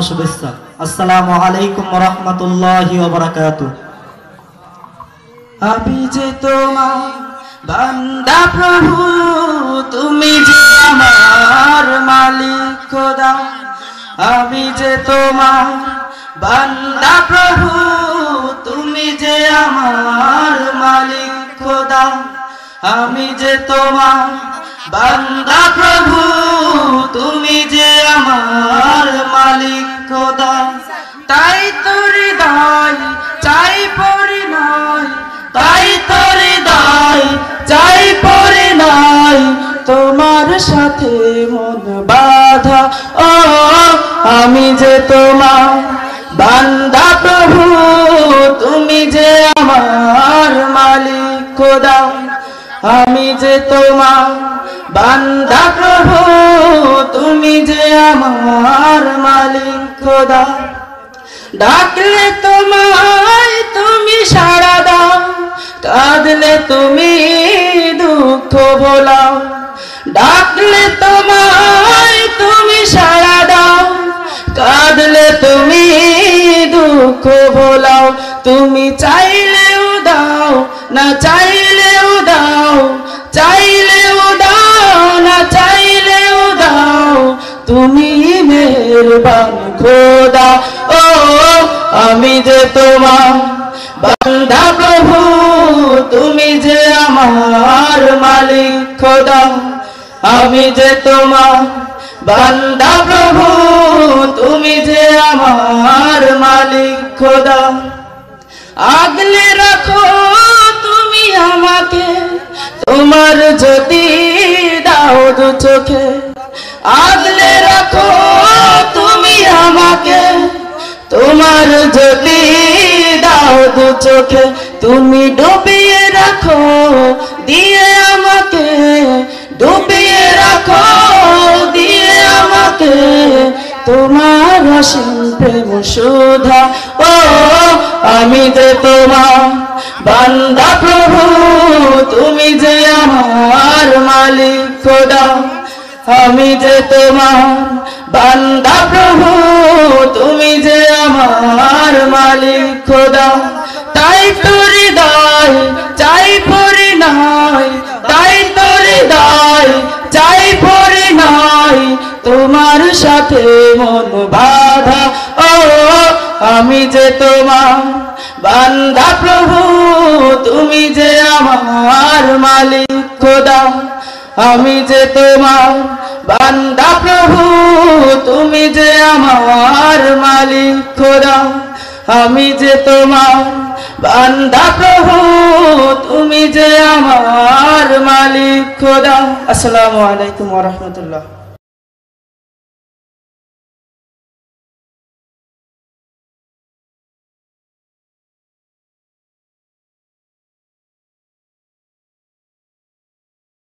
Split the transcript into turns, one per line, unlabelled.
শুভেচ্ছা। আসসালামু আলাইকুম ওয়া রাহমাতুল্লাহি ওয়া বারাকাতুহু।
আমি যে তোমার বান্দা প্রভু, তুমি যে আমার মালিক খোদা। আমি যে তোমার বান্দা প্রভু, তুমি যে আমার মালিক খোদা। আমি যে তোমার বান্দা প্রভু, তুমি যে আমার মালিক খোদা। তাই তোর হৃদয় চাই পরিণয়, তাই তোর হৃদয় চাই পরিণয়, তোমার সাথে মন বাঁধা। ও আমি যে তোমার বান্দা প্রভু, তুমি যে আমার মালিক খোদা। আমি যে তোমার বান্দা প্রভু, তুমি যে আমার মালিক খোদা। ডাকলে তোমায় তুমি সাড়া দাও, কাঁদলে তুমি দুঃখ ভোলাও। ডাকলে তোমায় তুমি সাড়া দাও, কাঁদলে তুমি দুঃখ ভোলাও। তুমি চাইলেও দাও, না চাইলেও দাও, চাইলেও দাও, না চাইলেও দাও, তুমি মেহেরবান খোদা। ও আমি যে তোমার বান্দা প্রভু, তুমি যে আমার মালিক খোদা। আমি যে তোমার বান্দা প্রভু, তুমি যে আমার মালিক খোদা। আগলে রাখো তুমি আমাকে, তোমার জ্যোতি দাও দু চোখে। আগলে রাখো তুমি আমাকে, তোমার জ্যোতি দাও দু চোখে। তুমি ডুবিয়ে রাখো দিয়ে আমাকে, ডুবিয়ে রাখো দিয়ে আমাকে, তোমার অসীম প্রেম সুধা। ও আমি যে তোমার বান্দা প্রভু, তুমি যে আমার মালিক খোদা। আমি যে তোমার বান্দা প্রভু, তুমি যে আমার মালিক খোদা। তাই তোর হৃদয় চাই পরিণয়, তাই তোর হৃদয় চাই পরিণয়, তোমার সাথে মন বাঁধা। ও আমি যে তোমার বান্দা প্রভু, তুমি যে আমার মালিক খোদা। আমি যে তোমার বান্দা প্রভু, তুমি যে আমার মালিক খোদা। আমি যে তোমার বান্দা প্রভু, তুমি যে আমার মালিক খোদা। আসসালামু আলাইকুম ওয়া রাহমাতুল্লাহ।